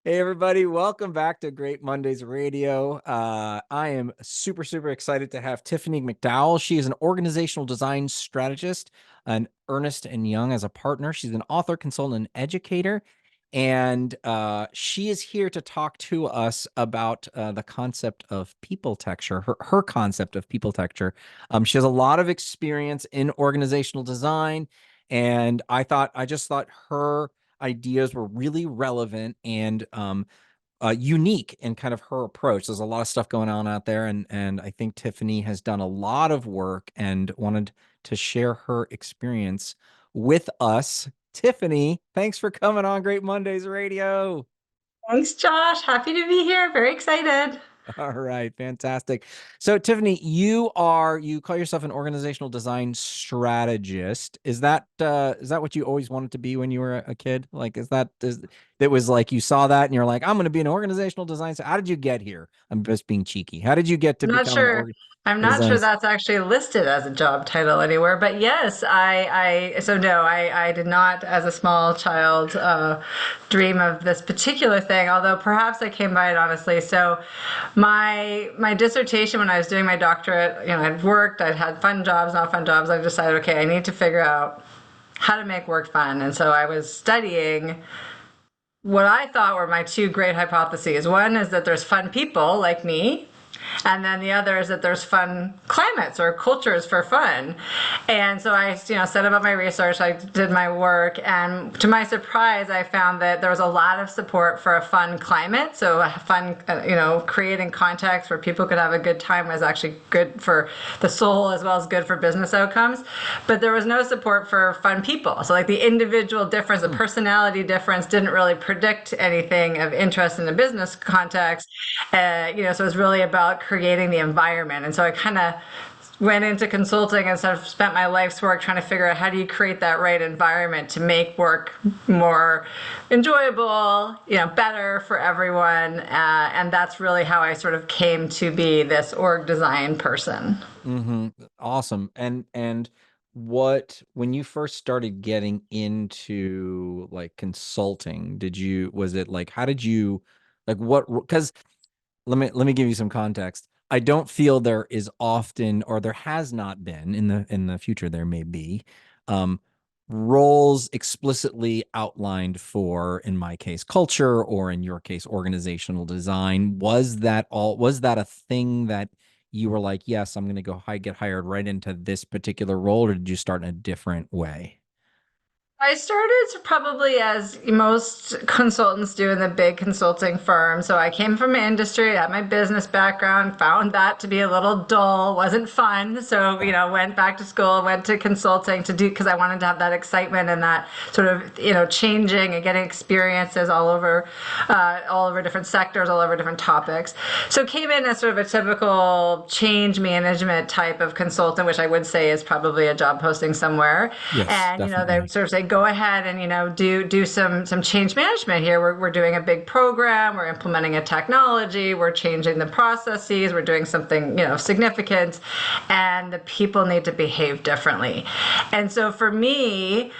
Hey everybody, welcome back to Great Mondays Radio. I am super excited to have Tiffany McDowell. She is an organizational design strategist, an Ernst and Young as a partner. She's an author, consultant, and educator, and she is here to talk to us about the concept of people texture, her concept of people texture. She has a lot of experience in organizational design, and I just thought her ideas were really relevant and unique in kind of her approach. There's a lot of stuff going on out there, and I think Tiffany has done a lot of work and wanted to share her experience with us. Tiffany, thanks for coming on Great Mondays Radio. Thanks, Josh. Happy to be here. Very excited. All right, fantastic. So Tiffany, you call yourself an organizational design strategist. Is that what you always wanted to be when you were a kid? Like that was like you saw that and you're like, I'm going to be an organizational design. So how did you get here? I'm just being cheeky. How did you get to I'm not become an sure. I'm a not design? sure that's actually listed as a job title anywhere, but yes, so no, I did not, as a small child, dream of this particular thing. Although perhaps I came by it honestly. So, my dissertation when I was doing my doctorate, I'd worked, I'd had fun jobs, not fun jobs. I decided, okay, I need to figure out how to make work fun, and so I was studying what I thought were my two great hypotheses. One is that there's fun people like me, and then the other is that there's fun climates or cultures for fun. And so I, set about my research, I did my work, and to my surprise, I found that there was a lot of support for a fun climate. So a fun, creating context where people could have a good time was actually good for the soul as well as good for business outcomes. But there was no support for fun people. So like the individual difference, the Hmm. personality difference didn't really predict anything of interest in the business context. So it was really about creating the environment. And so I kind of went into consulting and sort of spent my life's work trying to figure out how do you create that right environment to make work more enjoyable, better for everyone. And that's really how I sort of came to be this org design person. Mm-hmm. Awesome. And what when you first started getting into like consulting, was it like how did you like what because let me give you some context. I don't feel there is often, or there has not been in the future, there may be, um, roles explicitly outlined for, in my case, culture, or in your case, organizational design. Was that a thing that you were like, yes, I'm going to get hired right into this particular role, or did you start in a different way? I started probably as most consultants do in the big consulting firm. So I came from industry, had my business background, found that to be a little dull, wasn't fun. So, Yeah. went back to school, went to consulting to do, because I wanted to have that excitement and that sort of, changing and getting experiences all over different sectors, all over different topics. So came in as sort of a typical change management type of consultant, which I would say is probably a job posting somewhere. Yes, And they definitely. sort of say, go ahead and do some change management here. We're doing a big program. We're implementing a technology. We're changing the processes. We're doing something significant, and the people need to behave differently. And so for me,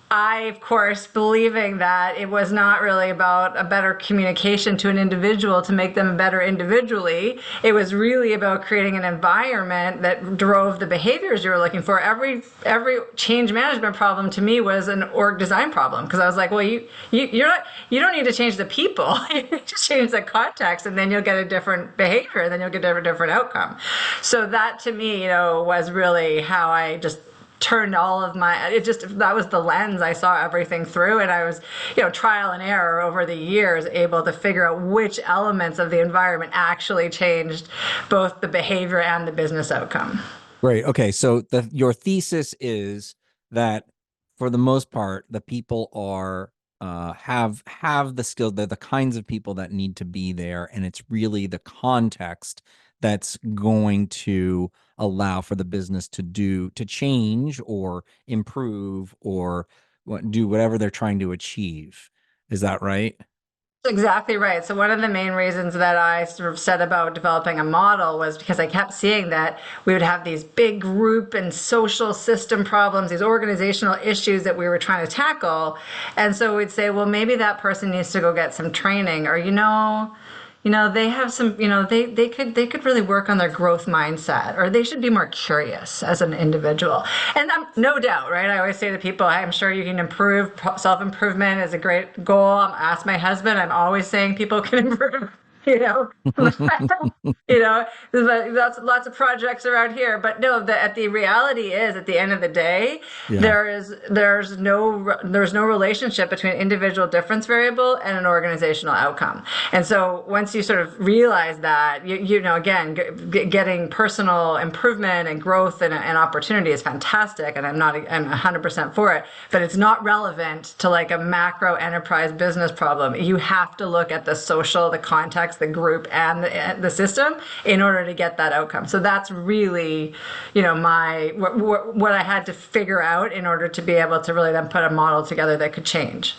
I, of course, believing that it was not really about a better communication to an individual to make them better individually. It was really about creating an environment that drove the behaviors you were looking for. Every change management problem to me was an org design problem, because I was like, well, you don't need to change the people. You just change the context, and then you'll get a different behavior, and then you'll get a different outcome. So that to me, was really how I just turned all of my that was the lens I saw everything through. And I was, trial and error over the years, able to figure out which elements of the environment actually changed both the behavior and the business outcome. Great. Okay. So your thesis is that for the most part, the people are have the skill. They're the kinds of people that need to be there, and it's really the context that's going to allow for the business to change or improve or do whatever they're trying to achieve. Is that right? Exactly right. So one of the main reasons that I sort of set about developing a model was because I kept seeing that we would have these big group and social system problems, these organizational issues that we were trying to tackle. And so we'd say, well, maybe that person needs to go get some training, or they have some, they could really work on their growth mindset, or they should be more curious as an individual. And no doubt, right? I always say to people, I'm sure you can improve. Self-improvement is a great goal. Ask my husband. I'm always saying people can improve. You know, there's lots of projects around here, but no, the reality is, at the end of the day, Yeah. there's no relationship between individual difference variable and an organizational outcome. And so once you sort of realize that, again, getting personal improvement and growth and opportunity is fantastic, and I'm 100% for it, but it's not relevant to like a macro enterprise business problem. You have to look at the social, the context, the group, and the system in order to get that outcome. So that's really, what I had to figure out in order to be able to really then put a model together that could change.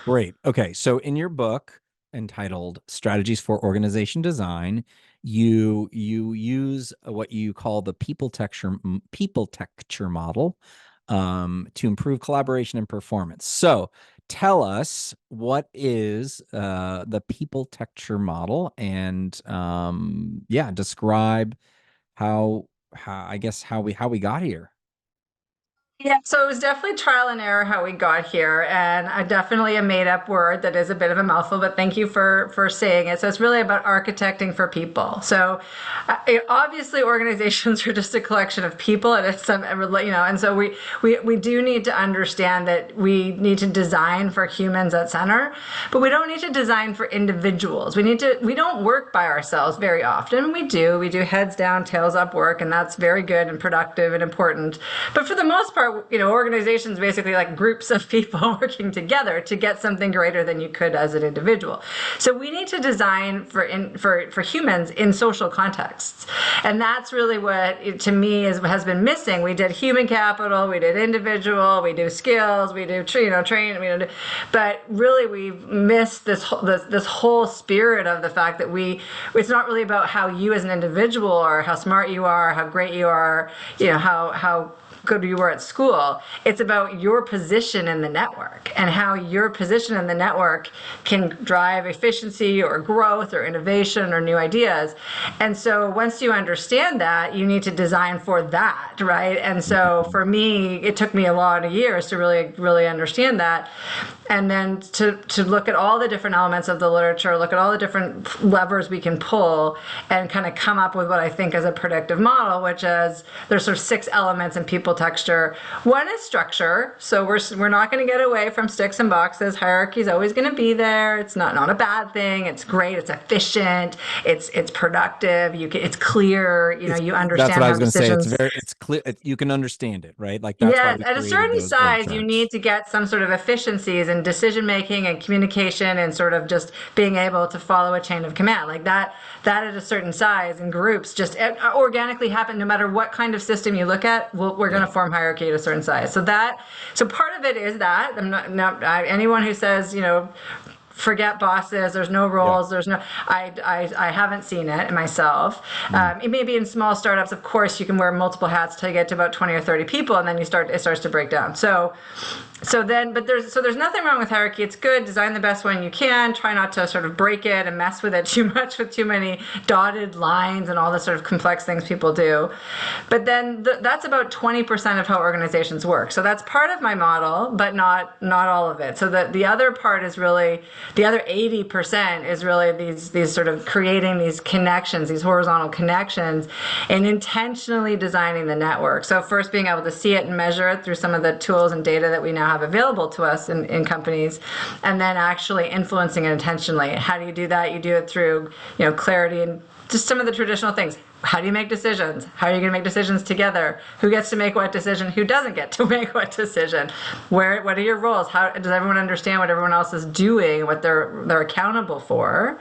Great. Okay. So in your book entitled Strategies for Organization Design, you use what you call the people texture model to improve collaboration and performance. So tell us, what is the people texture model, and yeah, describe how I guess how we got here. Yeah, so it was definitely trial and error how we got here, and I definitely a made up word that is a bit of a mouthful. But thank you for saying it. So it's really about architecting for people. So obviously, organizations are just a collection of people, and it's some and so we do need to understand that we need to design for humans at center, but we don't need to design for individuals. We don't work by ourselves very often. We do heads down, tails up work, and that's very good and productive and important. But for the most part, organizations basically like groups of people working together to get something greater than you could as an individual. So we need to design for humans in social contexts, and that's really what to me has been missing. We did human capital, we did individual, we do skills, we do train, but really we've missed this whole spirit of the fact that it's not really about how you as an individual, or how smart you are, how great you are, how good you were at school. It's about your position in the network, and how your position in the network can drive efficiency or growth or innovation or new ideas. And so once you understand that, you need to design for that, right? And so for me, it took me a lot of years to really, really understand that. And then to look at all the different elements of the literature, look at all the different levers we can pull, and kind of come up with what I think is a predictive model, which is there's sort of 6 elements in people texture. One is structure. So we're not going to get away from sticks and boxes. Hierarchy is always going to be there. It's not a bad thing. It's great. It's efficient. It's productive. It's clear. You That's what understand I how was going to say. decisions. It's clear. You can understand it, right? Like that's why Yeah, we at a created certain those org size, you charts. need to get some sort of efficiencies in decision making and communication, and sort of just being able to follow a chain of command like that. That at a certain size in groups just organically happen. No matter what kind of system you look at, we're going Yeah. to form hierarchy at a certain size. So part of it is that anyone who says forget bosses, there's no Yeah. roles, I haven't seen it myself. Mm. It may be in small startups, of course you can wear multiple hats till you get to about 20 or 30 people, and then it starts to break down. But there's nothing wrong with hierarchy. It's good. Design the best one you can. Try not to sort of break it and mess with it too much with too many dotted lines and all the sort of complex things people do. But then that's about 20% of how organizations work. So that's part of my model, but not all of it. So the other part is really, the other 80% is really these sort of creating these connections, these horizontal connections, and intentionally designing the network. So first being able to see it and measure it through some of the tools and data that we now have available to us in companies, and then actually influencing it intentionally. How do you do that? You do it through clarity and just some of the traditional things. How do you make decisions? How are you going to make decisions together? Who gets to make what decision? Who doesn't get to make what decision? What are your roles? How does everyone understand what everyone else is doing, what they're accountable for?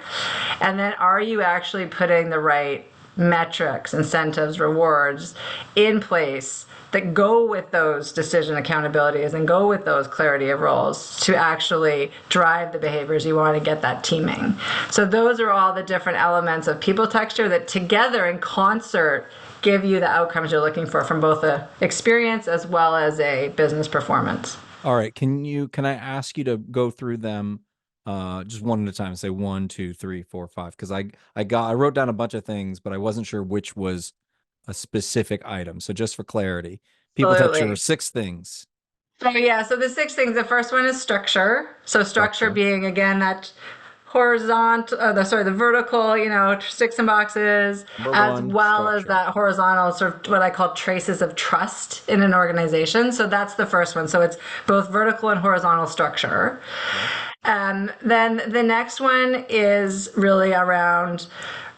And then are you actually putting the right metrics, incentives, rewards in place that go with those decision accountabilities and go with those clarity of roles to actually drive the behaviors you want to get that teaming. So those are all the different elements of people texture that together in concert give you the outcomes you're looking for from both a experience as well as a business performance. All right. Can I ask you to go through them just one at a time, say one, two, three, four, five? Because I wrote down a bunch of things, but I wasn't sure which was a specific item. So just for clarity, people texture are Absolutely. six things. So yeah, so the six things. The first one is structure. So structure Structure. being again that horizontal, the vertical, sticks and boxes, Number as one, well as structure. that horizontal sort of what I call traces of trust in an organization. So that's the first one. So it's both vertical and horizontal structure. Yep. Then the next one is really around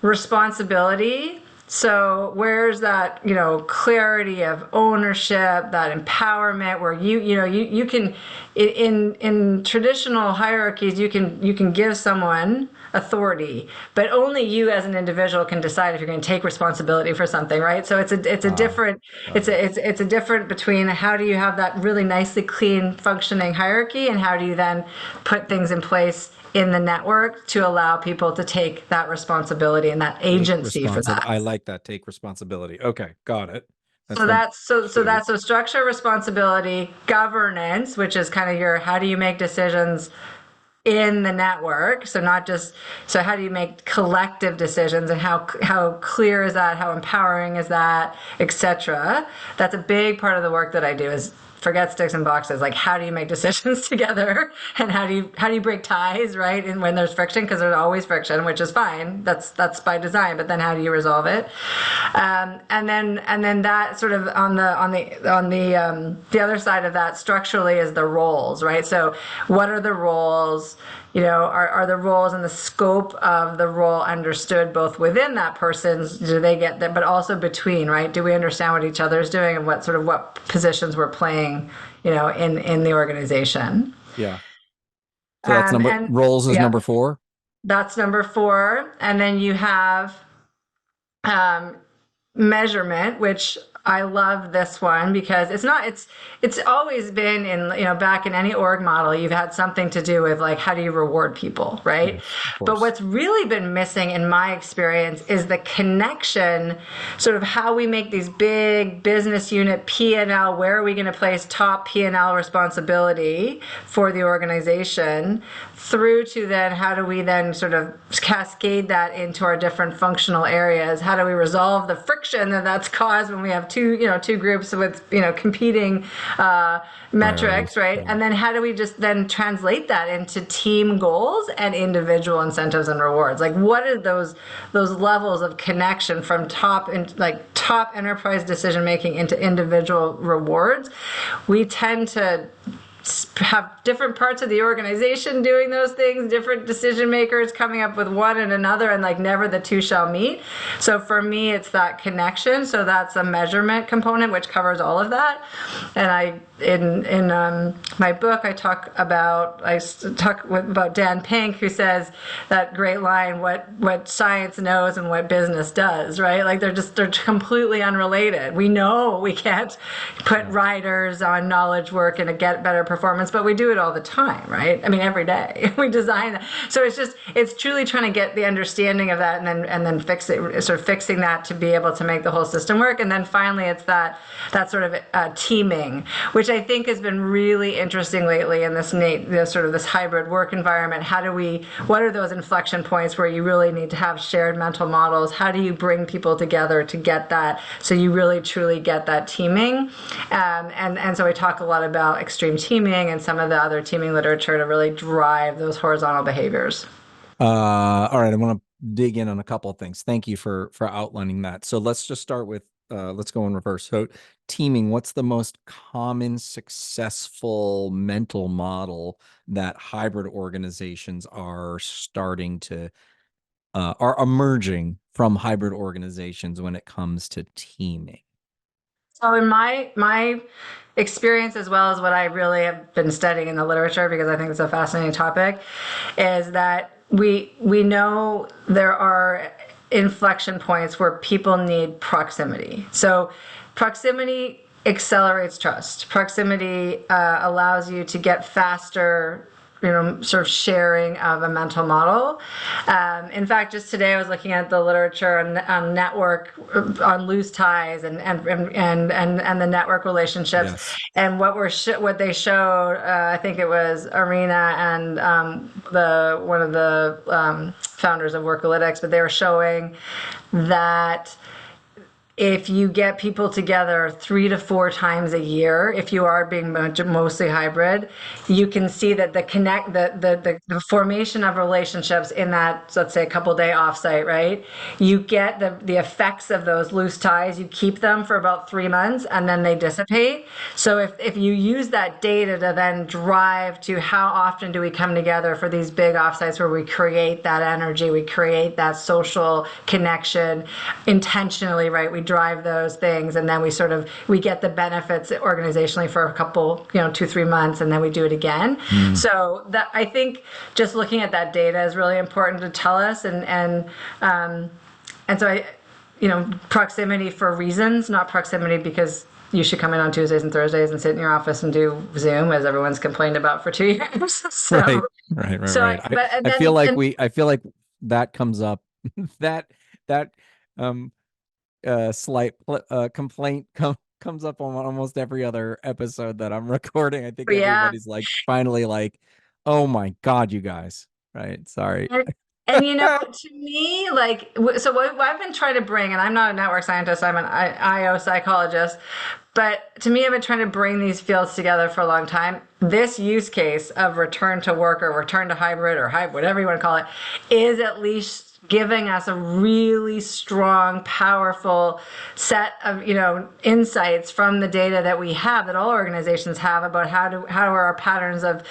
responsibility. So where's that, clarity of ownership, that empowerment where you can in traditional hierarchies you can give someone authority, but only you as an individual can decide if you're going to take responsibility for something, right? So it's a different Got it. it's a different between how do you have that really nicely clean functioning hierarchy and how do you then put things in place in the network to allow people to take that responsibility and that Take agency for responsibility. that. I like that. Take responsibility. Okay, got it. That's So number that's so two. that's so structure, responsibility, governance, which is kind of your how do you make decisions in the network. So not just so how do you make collective decisions and how clear is that, how empowering is that, etc. That's a big part of the work that I do is forget sticks and boxes, like how do you make decisions together and how do you break ties, right? And when there's friction, because there's always friction, which is fine, that's by design, but then how do you resolve it? And then that sort of on the other side of that structurally is the roles, right? So what are the roles? Are the roles and the scope of the role understood both within that person's, do they get that, but also between, right? Do we understand what each other is doing and what positions we're playing, in the organization? Yeah. So that's number And roles is yeah, number four. that's number four. And then you have um, measurement, which I love this one because it's always been in, back in any org model, you've had something to do with like how do you reward people, right? Yes, of But course. what's really been missing in my experience is the connection, sort of how we make these big business unit P&L, where are we going to place top P&L responsibility for the organization, through to then how do we then sort of cascade that into our different functional areas? How do we resolve the friction that's caused when we have two groups with competing Priorities. metrics, right? Yeah. And then how do we just then translate that into team goals and individual incentives and rewards? Like what are those levels of connection from top enterprise decision making into individual rewards? We tend to have different parts of the organization doing those things, different decision makers coming up with one and another, and like never the two shall meet. So for me, it's that connection. So that's a measurement component, which covers all of that. And in my book, I talk about Dan Pink, who says that great line, what science knows and what business does, right? Like they're completely unrelated. We know we can't put Yeah. riders on knowledge work and get better performance, but we do it all the time, right? I mean, every day we design that. So it's truly trying to get the understanding of that and then fix it, sort of fixing that to be able to make the whole system work. And then finally, it's that sort of teaming, which I think has been really interesting lately in this sort of this hybrid work environment. What are those inflection points where you really need to have shared mental models? How do you bring people together to get that so you really truly get that teaming? And so we talk a lot about extreme teaming and some of the other teaming literature to really drive those horizontal behaviors. All right. I want to dig in on a couple of things. Thank you for outlining that. So let's just start with let's go in reverse. So teaming, what's the most common successful mental model that hybrid organizations are starting to are emerging from hybrid organizations when it comes to teaming? So in my experience, as well as what I really have been studying in the literature, because I think it's a fascinating topic, is that we know there are inflection points where people need proximity. So proximity accelerates trust. Proximity allows you to get faster, sort of sharing of a mental model. In fact, just today I was looking at the literature on network, on loose ties and the network relationships, Yes. and what they showed. I think it was Arena and the one of the founders of Workalytics, but they were showing that if you get people together 3 to 4 times a year, if you are being mostly hybrid, you can see that the formation of relationships in that, let's say, a couple day offsite, right? You get the effects of those loose ties. You keep them for about 3 months and then they dissipate. So if you use that data to then drive to how often do we come together for these big offsites where we create that energy, we create that social connection intentionally, right? We drive those things and then we get the benefits organizationally for a couple, 2, 3 months, and then we do it again. Mm. So that, I think, just looking at that data is really important to tell us. And so proximity for reasons, not proximity because you should come in on Tuesdays and Thursdays and sit in your office and do Zoom, as everyone's complained about for 2 years. Right, So, right, right, so right. I, but and I feel then like and I feel like that comes up that that um slight complaint comes up on almost every other episode that I'm recording. I think yeah, everybody's like finally like, oh my God, you guys. Right. Sorry. and to me, like, so what I've been trying to bring, and I'm not a network scientist, I'm an IO psychologist, but to me, I've been trying to bring these fields together for a long time. This use case of return to work or return to hybrid or hybrid, whatever you want to call it, is at least giving us a really strong, powerful set of insights from the data that we have, that all organizations have, about how are our patterns of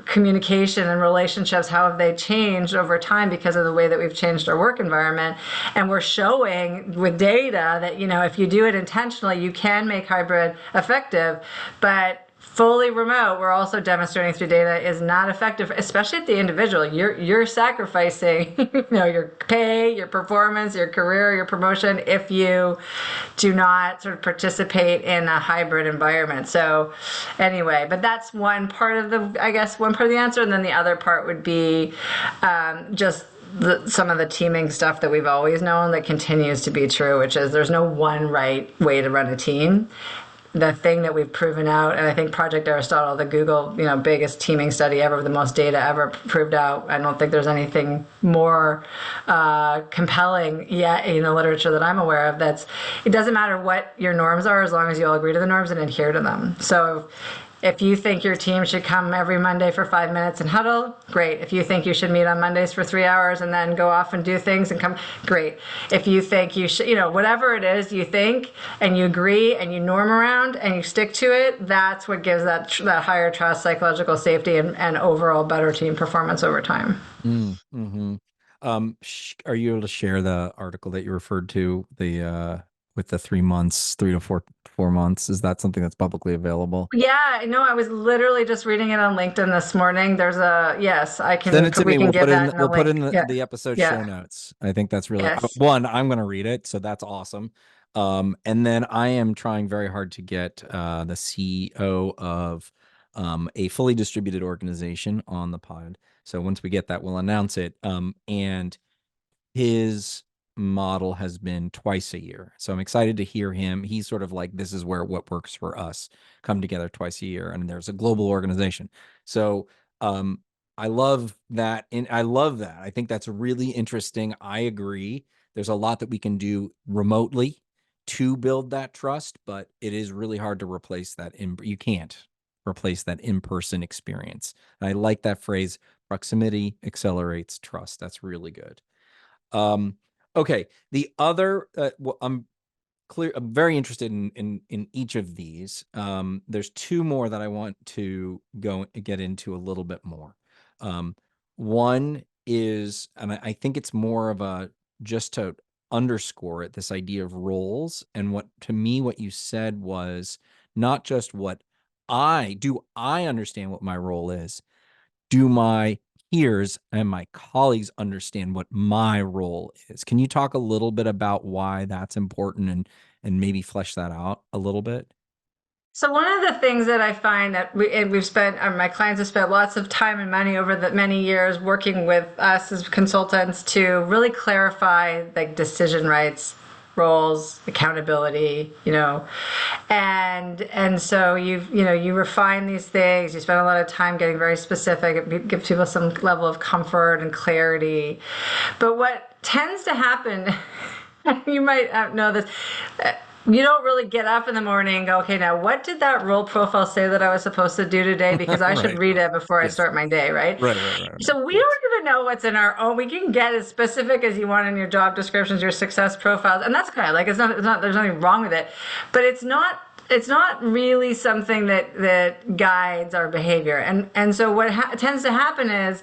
communication and relationships, how have they changed over time because of the way that we've changed our work environment. And we're showing with data that if you do it intentionally, you can make hybrid effective. But fully remote, we're also demonstrating through data, is not effective, especially at the individual. You're sacrificing your pay, your performance, your career, your promotion, if you do not sort of participate in a hybrid environment. So anyway, but that's one part of the answer. And then the other part would be just some of the teaming stuff that we've always known that continues to be true, which is there's no one right way to run a team. The thing that we've proven out, and I think Project Aristotle, the Google, biggest teaming study ever, the most data ever proved out. I don't think there's anything more compelling yet in the literature that I'm aware of. It doesn't matter what your norms are, as long as you all agree to the norms and adhere to them. So if you think your team should come every Monday for 5 minutes and huddle, great. If you think you should meet on Mondays for 3 hours and then go off and do things and come, great. If you think you should, whatever it is you think and you agree and you norm around and you stick to it, that's what gives that higher trust, psychological safety, and overall better team performance over time. Mm-hmm. Are you able to share the article that you referred to, the with the 3 months, 3 to 4 months? Is that something that's publicly available? Yeah, I know. I was literally just reading it on LinkedIn this morning. Yes, Send it to we me. can give that in a We'll put link. in Yeah. the episode show Yeah. notes. I think that's really Yes. one. I'm going to read it, so that's awesome. And then I am trying very hard to get the CEO of a fully distributed organization on the pod. So once we get that, we'll announce it. And his model has been twice a year. So I'm excited to hear him. He's sort of like, this is where what works for us come together twice a year. And there's a global organization. So I love that. And I love that. I think that's really interesting. I agree. There's a lot that we can do remotely to build that trust, but it is really hard to replace that. You can't replace that in-person experience. And I like that phrase, proximity accelerates trust. That's really good. Okay. The other, I'm very interested in each of these. There's two more that I want to get into a little bit more. One is, and I think it's more of a, just to underscore it, this idea of roles. And to me, what you said was not just I understand what my role is? Do my peers and my colleagues understand what my role is? Can you talk a little bit about why that's important and maybe flesh that out a little bit? So one of the things that I find that we've spent, my clients have spent lots of time and money over the many years working with us as consultants to really clarify like decision rights, roles, accountability, and so you refine these things. You spend a lot of time getting very specific. It gives people some level of comfort and clarity. But what tends to happen, you might know this, you don't really get up in the morning and go, okay, now what did that role profile say that I was supposed to do today? Because I should Right. read it before I Yes. start my day, right? Right. So we Yes. don't even know what's in our own. We can get as specific as you want in your job descriptions, your success profiles, and that's kind of like it's not. There's nothing wrong with it, but it's not really something that guides our behavior. And so what tends to happen is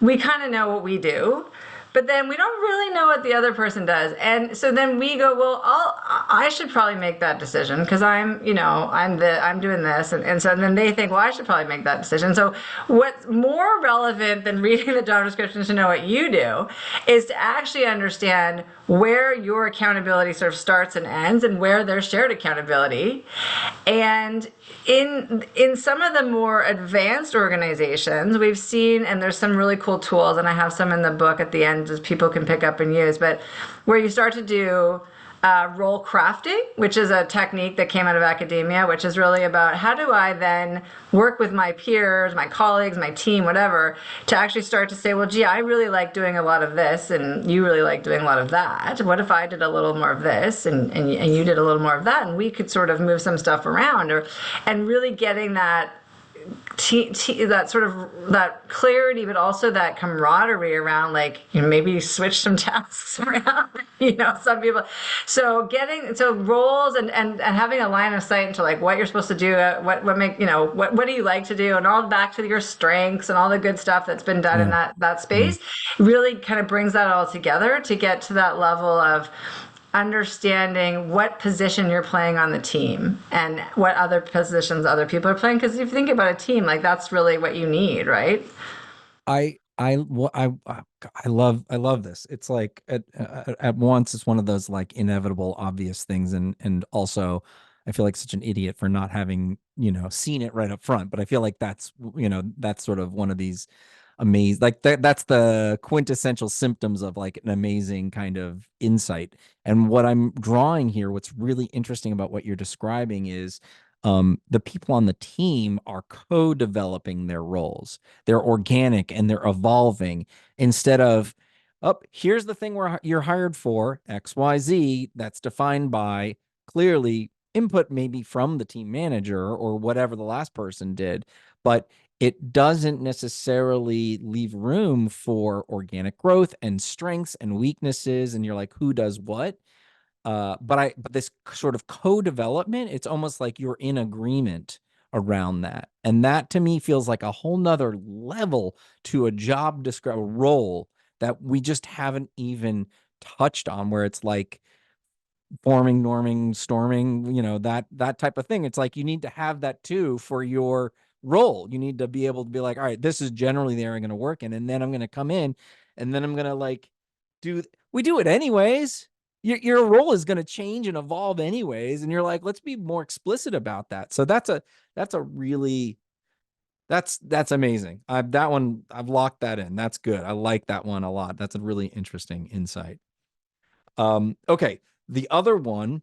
we kind of know what we do, but then we don't really know what the other person does. And so then we go, well, I should probably make that decision because I'm doing this. And so then they think, well, I should probably make that decision. So what's more relevant than reading the job description to know what you do is to actually understand where your accountability sort of starts and ends and where there's shared accountability. And in some of the more advanced organizations, we've seen, and there's some really cool tools, and I have some in the book at the end that people can pick up and use, but where you start to do role crafting, which is a technique that came out of academia, which is really about how do I then work with my peers, my colleagues, my team, whatever, to actually start to say, well, gee, I really like doing a lot of this, and you really like doing a lot of that. What if I did a little more of this, and you did a little more of that, and we could sort of move some stuff around, and really getting that that sort of that clarity, but also that camaraderie around, like, maybe switch some tasks around, some people. So roles and having a line of sight into like what you're supposed to do, what do you like to do, and all back to your strengths and all the good stuff that's been done in Yeah. that Yeah. space, really kind of brings that all together to get to that level of understanding what position you're playing on the team and what other positions other people are playing. Because if you think about a team, like that's really what you need, right? I love this. It's like at once it's one of those like inevitable obvious things, and also I feel like such an idiot for not having seen it right up front. But I feel like that's sort of one of these amazing, like that's the quintessential symptoms of like an amazing kind of insight. And what I'm drawing here, what's really interesting about what you're describing is the people on the team are co-developing their roles. They're organic and they're evolving instead of, oh, here's the thing you're hired for, XYZ, that's defined by clearly input maybe from the team manager or whatever the last person did, but it doesn't necessarily leave room for organic growth and strengths and weaknesses. And you're like, who does what? But this sort of co-development, it's almost like you're in agreement around that. And that to me feels like a whole nother level to a job description role that we just haven't even touched on, where it's like forming, norming, storming, that type of thing. It's like you need to have that too for your role. You need to be able to be like, all right, this is generally the area I'm going to work in, and then I'm going to come in, and then I'm going to like we do it anyways. Your role is going to change and evolve anyways, and you're like, let's be more explicit about that. So that's a really that's amazing. That one I've locked that in. That's good. I like that one a lot. That's a really interesting insight. Okay. The other one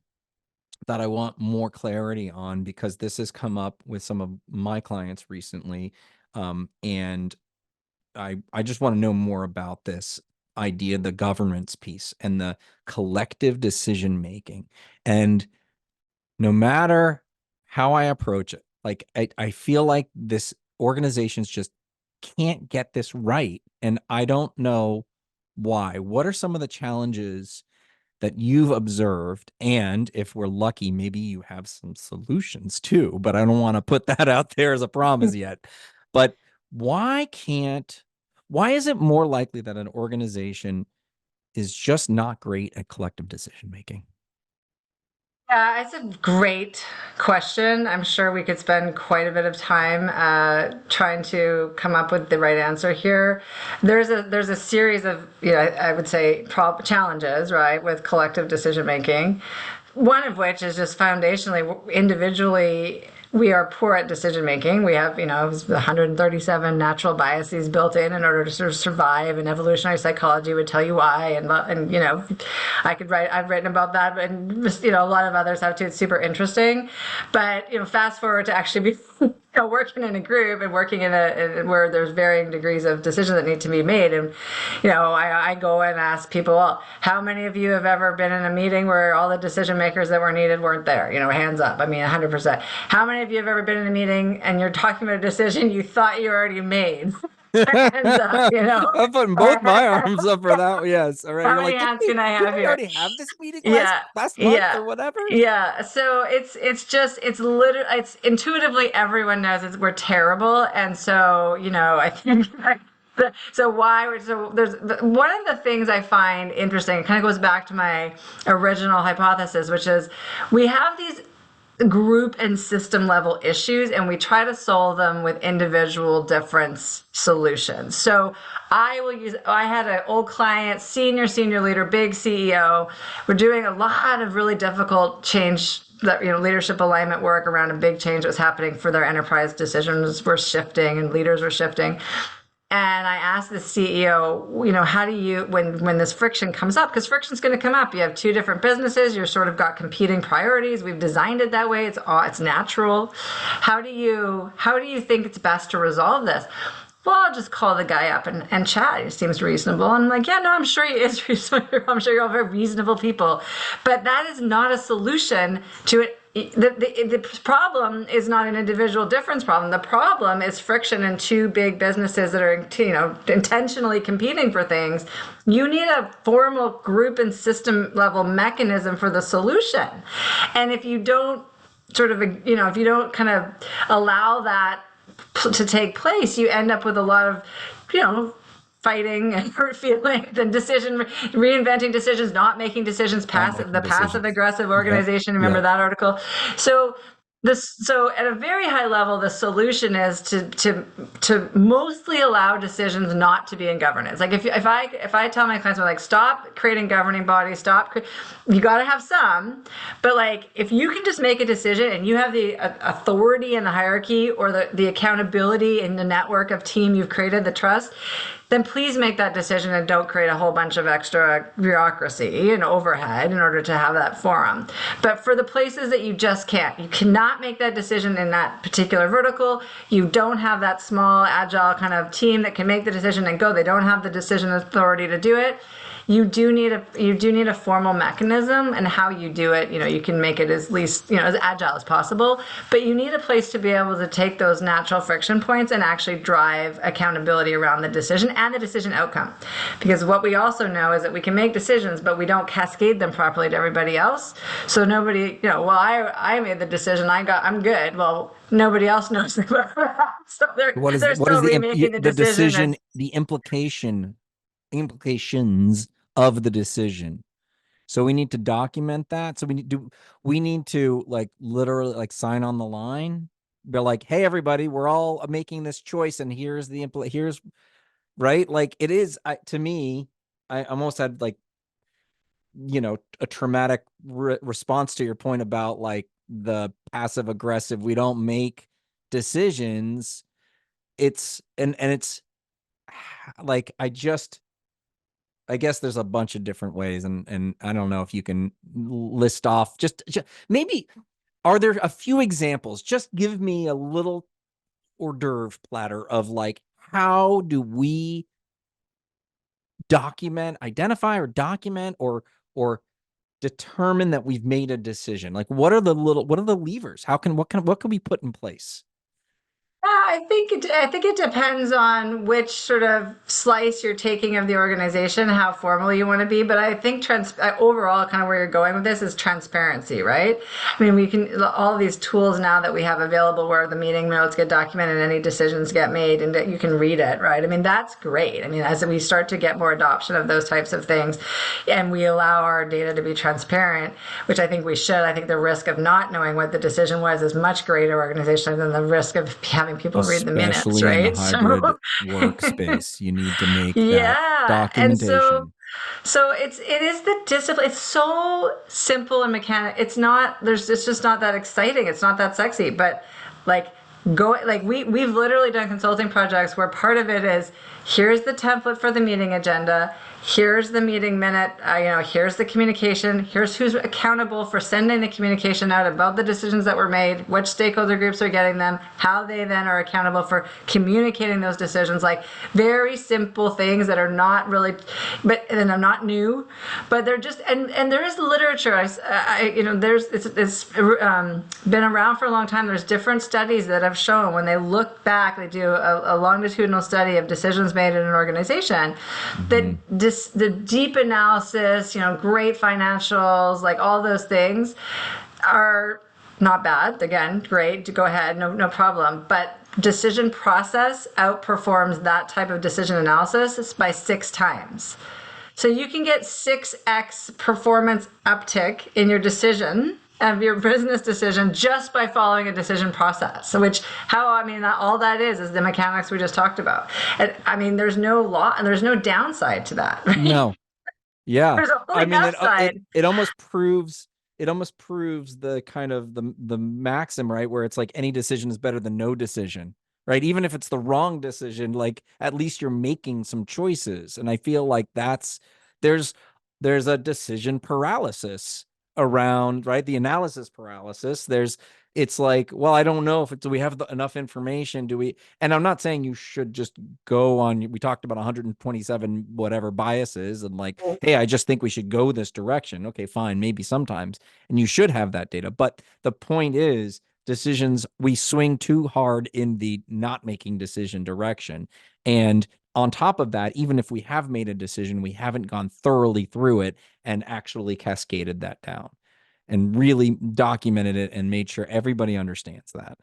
that I want more clarity on, because this has come up with some of my clients recently, and I just want to know more about this idea, the governance piece and the collective decision making. And no matter how I approach it, like I feel like this organizations just can't get this right. And I don't know why. What are some of the challenges that you've observed? And if we're lucky, maybe you have some solutions too, but I don't want to put that out there as a promise yet. But why can't, why is it more likely that an organization is just not great at collective decision making? Yeah, it's a great question. I'm sure we could spend quite a bit of time trying to come up with the right answer here. There's a series of, I would say challenges, right, with collective decision making. one of which is just foundationally, individually, we are poor at decision making. We have, 137 natural biases built in order to sort of survive, and evolutionary psychology would tell you why. And I've written about that, and just, a lot of others have too. It's super interesting. But, fast forward to actually be working in a group and working where there's varying degrees of decisions that need to be made. And, I go and ask people, well, how many of you have ever been in a meeting where all the decision makers that were needed weren't there? Hands up. I mean, 100%. How many of you have ever been in a meeting and you're talking about a decision you thought you already made? Hands up, I'm putting both my arms up for that. Yes. All right. How You're many like, hands can I didn't have we here? already have this meeting last Yeah, last month yeah, or whatever? yeah. So it's literally, it's intuitively everyone knows we're terrible, and so I think. So why? So there's one of the things I find interesting. It kind of goes back to my original hypothesis, which is we have these group and system level issues, and we try to solve them with individual difference solutions. So I had an old client, senior leader, big CEO. We're doing a lot of really difficult change, that leadership alignment work around a big change that was happening for their enterprise. Decisions were shifting and leaders were shifting. And I asked the CEO, how do you, when this friction comes up, because friction's going to come up. You have two different businesses. You're sort of got competing priorities. We've designed it that way. It's natural. How do you think it's best to resolve this? Well, I'll just call the guy up and chat. He seems reasonable. And I'm like, yeah, no, I'm sure he is reasonable. I'm sure you're all very reasonable people. But that is not a solution to it. The problem is not an individual difference problem. The problem is friction in two big businesses that are intentionally competing for things. You need a formal group and system level mechanism for the solution. And if you don't if you don't kind of allow that to take place, you end up with a lot of fighting and hurt feelings and reinventing decisions, not making decisions, Not making passive decisions. aggressive Yep. organization. Remember Yep. that article? So at a very high level, the solution is to mostly allow decisions not to be in governance. Like if I tell my clients, I'm like, stop creating governing bodies, you got to have some, but like if you can just make a decision and you have the authority in the hierarchy, or the accountability in the network of team you've created, the trust, then please make that decision and don't create a whole bunch of extra bureaucracy and overhead in order to have that forum. But for the places that you just can't, you cannot make that decision in that particular vertical. You don't have that small, agile kind of team that can make the decision and go. They don't have the decision authority to do it. You do need a formal mechanism, and how you do it, you can make it as least, as agile as possible, but you need a place to be able to take those natural friction points and actually drive accountability around the decision and the decision outcome. Because what we also know is that we can make decisions, but we don't cascade them properly to everybody else. So nobody, well, I made the decision, I'm good. Well, nobody else knows about that. So they're What is still remaking the the decision. decision, the implications of the decision? So we need to document that. So we need to like literally like sign on the line. They're like, hey, everybody, we're all making this choice, and here's right. Like it is, to me, I almost had like, a traumatic response to your point about like the passive aggressive. We don't make decisions. It's like, I guess there's a bunch of different ways, and I don't know if you can list off just maybe, are there a few examples? Just give me a little hors d'oeuvre platter of like, how do we identify or document or determine that we've made a decision? Like, what are the levers? What can we put in place? I think it depends on which sort of slice you're taking of the organization, how formal you want to be. But I think overall, kind of where you're going with this is transparency, right? I mean, we can all these tools now that we have available, where the meeting notes get documented, any decisions get made, and that you can read it, right? I mean, that's great. I mean, as we start to get more adoption of those types of things, and we allow our data to be transparent, which I think we should. I think the risk of not knowing what the decision was is much greater organizationally than the risk of having people read the minutes, Especially in the right? So hybrid workspace, you need to make that yeah, and so documentation. So it is the discipline. It's so simple and mechanic. It's not there's it's just not that exciting. It's not that sexy. But like we've literally done consulting projects where part of it is here's the template for the meeting agenda, here's the meeting minute, here's the communication, here's who's accountable for sending the communication out about the decisions that were made, which stakeholder groups are getting them, how they then are accountable for communicating those decisions. Like very simple things that are not really, but and are not new, but they're just and there is literature. There's it's been around for a long time. There's different studies that have shown when they look back, they do a longitudinal study of decisions made in an organization, that the deep analysis, great financials, like all those things are not bad. Again, great to go ahead, no problem. But decision process outperforms that type of decision analysis by 6 times. So you can get 6x performance uptick in your decision of your business decision just by following a decision process. All that is the mechanics we just talked about. And I mean, there's no law and there's no downside to that, right? No. Yeah. There's I only mean, upside. it almost proves the kind of the maxim, right? Where it's like any decision is better than no decision, right? Even if it's the wrong decision, like at least you're making some choices. And I feel like there's there's a decision paralysis around, right? The analysis paralysis. It's like, well, I don't know if do we have enough information? Do we? And I'm not saying you should just go on. We talked about 127 whatever biases and like, hey, I just think we should go this direction. Okay, fine, maybe sometimes, and you should have that data. But the point is, decisions, we swing too hard in the not making decision direction, and on top of that, even if we have made a decision, we haven't gone thoroughly through it and actually cascaded that down and really documented it and made sure everybody understands that.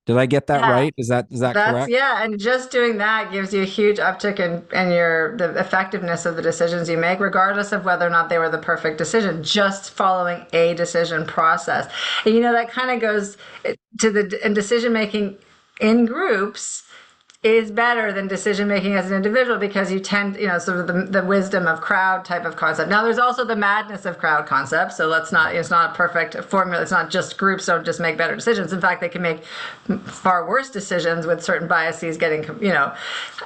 Did I get that Yeah. right? Is that That's correct? yeah, and just doing that gives you a huge uptick in the effectiveness of the decisions you make, regardless of whether or not they were the perfect decision. Just following a decision process, and that kind of goes to the and decision making in groups is better than decision making as an individual because you tend, sort of the wisdom of crowd type of concept. Now, there's also the madness of crowd concept. So it's not a perfect formula. It's not just groups don't just make better decisions. In fact, they can make far worse decisions with certain biases getting,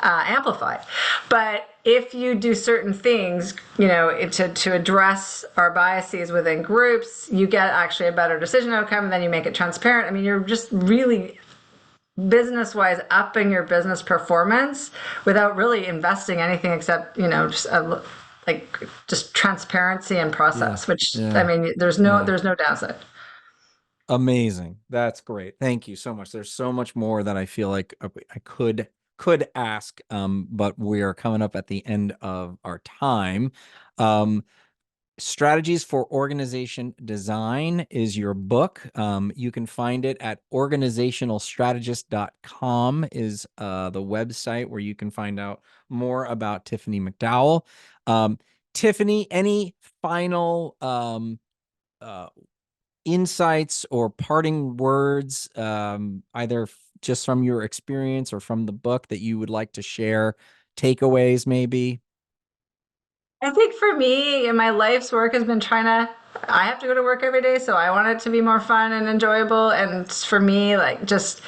amplified. But if you do certain things, to address our biases within groups, you get actually a better decision outcome, and then you make it transparent. I mean, you're just really business wise upping your business performance without really investing anything except just transparency and Yeah. process, which I Yeah. mean Yeah. there's no downside. Amazing. That's great. Thank you so much. There's so much more that I feel like I could ask, but we are coming up at the end of our time. Um, Strategies for Organization Design is your book. You can find it at organizationalstrategist.com is the website where you can find out more about Tiffany McDowell. Tiffany, any final insights or parting words, either just from your experience or from the book that you would like to share? Takeaways, maybe? I think for me, my life's work has been I have to go to work every day, so I want it to be more fun and enjoyable. And for me, like just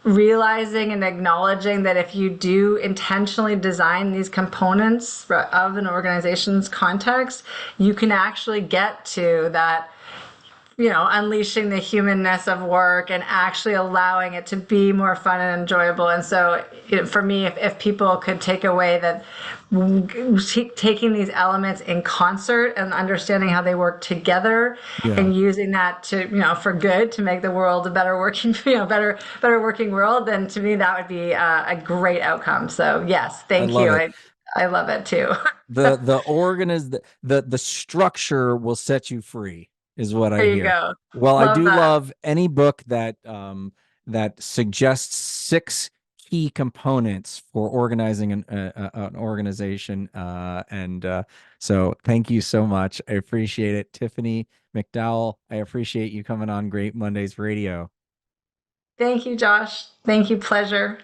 realizing and acknowledging that if you do intentionally design these components of an organization's context, you can actually get to that, unleashing the humanness of work and actually allowing it to be more fun and enjoyable. And so, for me, if people could take away that taking these elements in concert and understanding how they work together Yeah, and using that to, for good to make the world a better working, better working world, then to me that would be a great outcome. So yes, I thank love you. it. I love it too. The organ is the structure will set you free, is what I There you hear. go. Well, I Love do that. love any book that that suggests 6 key components for organizing an organization. So thank you so much. I appreciate it. Tiffany McDowell, I appreciate you coming on Great Mondays Radio. Thank you, Josh. Thank you. Pleasure.